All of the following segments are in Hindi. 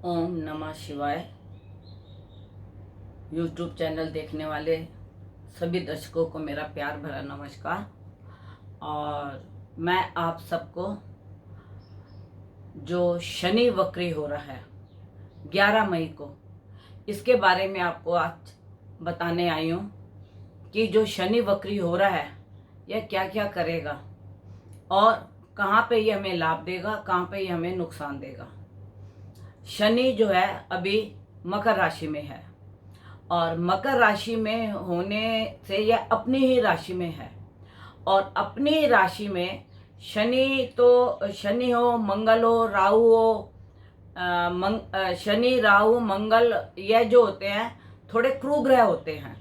ओम नमः शिवाय। यूट्यूब चैनल देखने वाले सभी दर्शकों को मेरा प्यार भरा नमस्कार। और मैं आप सबको जो शनि वक्री हो रहा है 11 मई को, इसके बारे में आपको आज बताने आई हूँ कि जो शनि वक्री हो रहा है यह क्या क्या करेगा और कहाँ पे ये हमें लाभ देगा, कहाँ पे ये हमें नुकसान देगा। शनि जो है अभी मकर राशि में है और मकर राशि में होने से यह अपनी ही राशि में है। और अपनी राशि में शनि तो शनि हो, मंगल हो, राहु हो, शनि राहु मंगल यह जो होते हैं थोड़े क्रूर ग्रह होते हैं।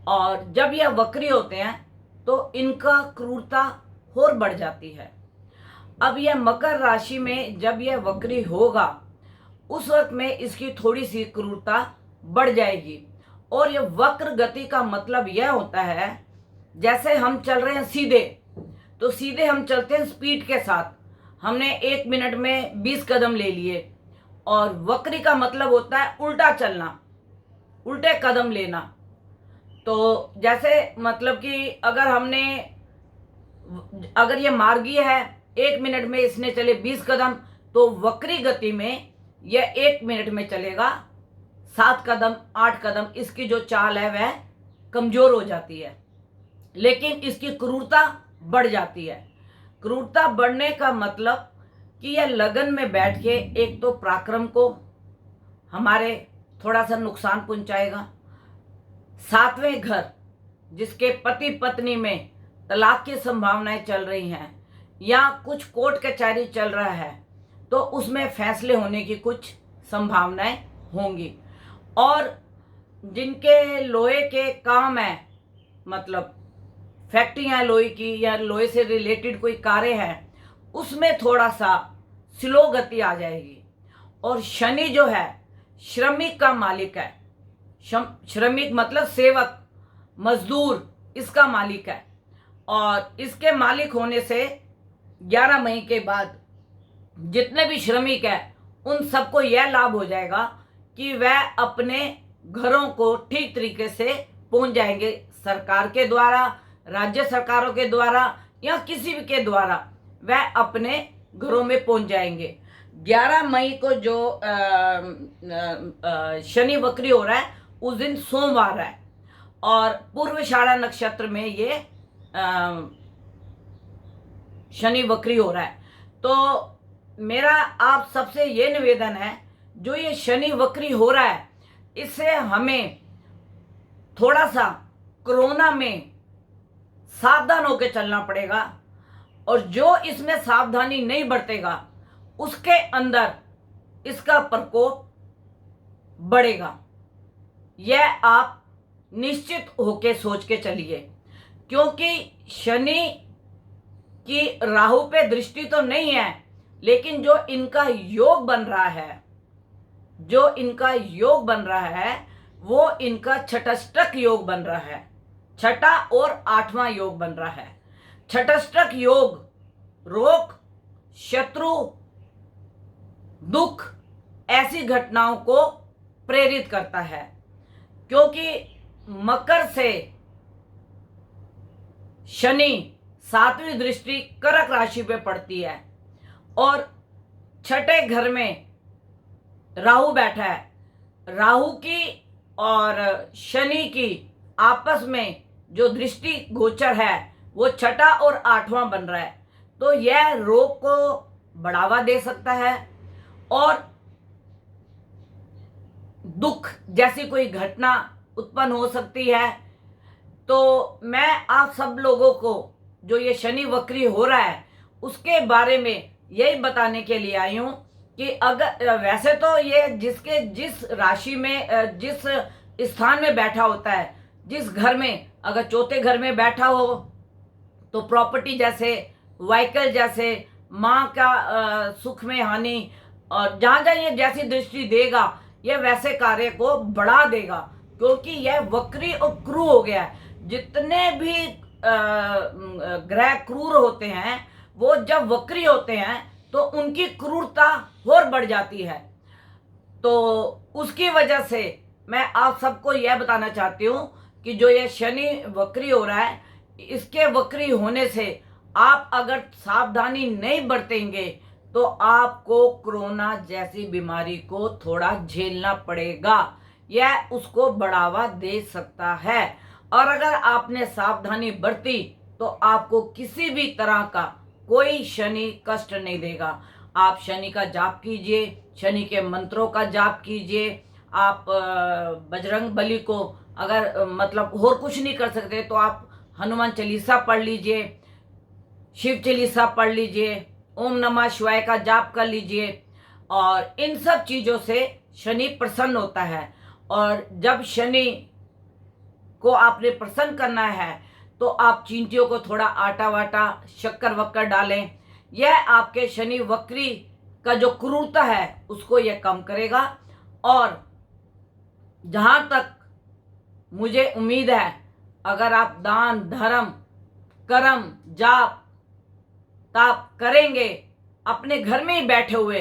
और जब यह वक्री होते हैं तो इनका क्रूरता और बढ़ जाती है। अब यह मकर राशि में जब यह वक्री होगा उस वक्त में इसकी थोड़ी सी क्रूरता बढ़ जाएगी। और यह वक्र गति का मतलब यह होता है, जैसे हम चल रहे हैं सीधे, तो सीधे हम चलते हैं स्पीड के साथ, हमने 1 मिनट में 20 कदम ले लिए। और वक्री का मतलब होता है उल्टा चलना, उल्टे कदम लेना। तो जैसे मतलब कि अगर ये मार्गीय है, 1 मिनट में इसने चले 20 कदम, तो वक्री गति में यह 1 मिनट में चलेगा 7 कदम 8 कदम। इसकी जो चाल है वह कमजोर हो जाती है, लेकिन इसकी क्रूरता बढ़ जाती है। क्रूरता बढ़ने का मतलब कि यह लगन में बैठ के एक तो पराक्रम को हमारे थोड़ा सा नुकसान पहुंचाएगा। 7वें घर जिसके पति पत्नी में तलाक की संभावनाएं चल रही हैं या कुछ कोर्ट कचहरी चल रहा है, तो उसमें फैसले होने की कुछ संभावनाएं होंगी। और जिनके लोहे के काम है, मतलब फैक्ट्रियां लोहे की या लोहे से रिलेटेड कोई कार्य है, उसमें थोड़ा सा स्लो गति आ जाएगी। और शनि जो है श्रमिक का मालिक है। श्रमिक मतलब सेवक, मजदूर, इसका मालिक है। और इसके मालिक होने से 11 मई के बाद जितने भी श्रमिक हैं उन सबको यह लाभ हो जाएगा कि वह अपने घरों को ठीक तरीके से पहुंच जाएंगे। सरकार के द्वारा, राज्य सरकारों के द्वारा या किसी भी के द्वारा वह अपने घरों में पहुंच जाएंगे। 11 मई को जो शनि वक्री हो रहा है उस दिन सोमवार है और पूर्वाषाढ़ा नक्षत्र में ये शनि वक्री हो रहा है। तो मेरा आप सबसे ये निवेदन है, जो ये शनि वक्री हो रहा है इससे हमें थोड़ा सा कोरोना में सावधान होकर चलना पड़ेगा। और जो इसमें सावधानी नहीं बरतेगा उसके अंदर इसका प्रकोप बढ़ेगा। यह आप निश्चित होकर सोच के चलिए, क्योंकि शनि की राहु पे दृष्टि तो नहीं है, लेकिन जो इनका योग बन रहा है वो इनका छठष्टक योग बन रहा है। छठा और 8वां योग बन रहा है। छठष्टक योग रोग, शत्रु, दुख ऐसी घटनाओं को प्रेरित करता है, क्योंकि मकर से शनि 7वीं दृष्टि कर्क राशि पे पड़ती है और छठे घर में राहु बैठा है। राहु की और शनि की आपस में जो दृष्टि गोचर है वो छठा और 8वां बन रहा है। तो यह रोग को बढ़ावा दे सकता है और दुख जैसी कोई घटना उत्पन्न हो सकती है। तो मैं आप सब लोगों को जो ये शनि वक्री हो रहा है उसके बारे में यही बताने के लिए आई हूँ कि अगर वैसे तो ये जिसके जिस राशि में जिस स्थान में बैठा होता है, जिस घर में अगर चौथे घर में बैठा हो तो प्रॉपर्टी जैसे, व्हीकल जैसे, माँ का सुख में हानि, और जहाँ जहाँ ये जैसी दृष्टि देगा यह वैसे कार्य को बढ़ा देगा, क्योंकि यह वक्री और क्रूर हो गया है। जितने भी ग्रह क्रूर होते हैं वो जब वक्री होते हैं तो उनकी क्रूरता और बढ़ जाती है। तो उसकी वजह से मैं आप सबको यह बताना चाहती हूँ कि जो ये शनि वक्री हो रहा है, इसके वक्री होने से आप अगर सावधानी नहीं बरतेंगे तो आपको कोरोना जैसी बीमारी को थोड़ा झेलना पड़ेगा, यह उसको बढ़ावा दे सकता है। और अगर आपने सावधानी बरती तो आपको किसी भी तरह का कोई शनि कष्ट नहीं देगा। आप शनि का जाप कीजिए, शनि के मंत्रों का जाप कीजिए। आप बजरंग बली को अगर मतलब और कुछ नहीं कर सकते तो आप हनुमान चालीसा पढ़ लीजिए, शिव चालीसा पढ़ लीजिए, ओम नमः शिवाय का जाप कर लीजिए। और इन सब चीज़ों से शनि प्रसन्न होता है। और जब शनि को आपने प्रसन्न करना है तो आप चींटियों को थोड़ा आटा वाटा शक्कर वक्कर डालें। यह आपके शनि वक्री का जो क्रूरता है उसको यह कम करेगा। और जहाँ तक मुझे उम्मीद है, अगर आप दान धर्म कर्म जाप ताप करेंगे अपने घर में ही बैठे हुए,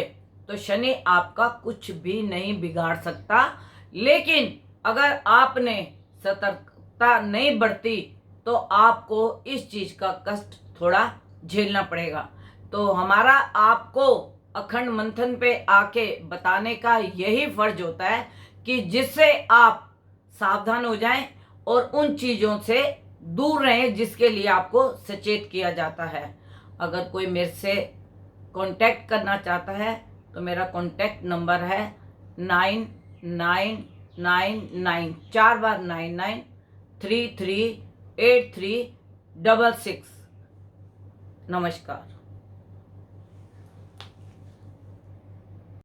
तो शनि आपका कुछ भी नहीं बिगाड़ सकता। लेकिन अगर आपने सतर्कता नहीं बरती तो आपको इस चीज़ का कष्ट थोड़ा झेलना पड़ेगा। तो हमारा आपको अखंड मंथन पे आके बताने का यही फर्ज होता है कि जिससे आप सावधान हो जाएं और उन चीज़ों से दूर रहें जिसके लिए आपको सचेत किया जाता है। अगर कोई मेरे से कांटेक्ट करना चाहता है तो मेरा कांटेक्ट नंबर है 9999 4 बार 99 338366। नमस्कार।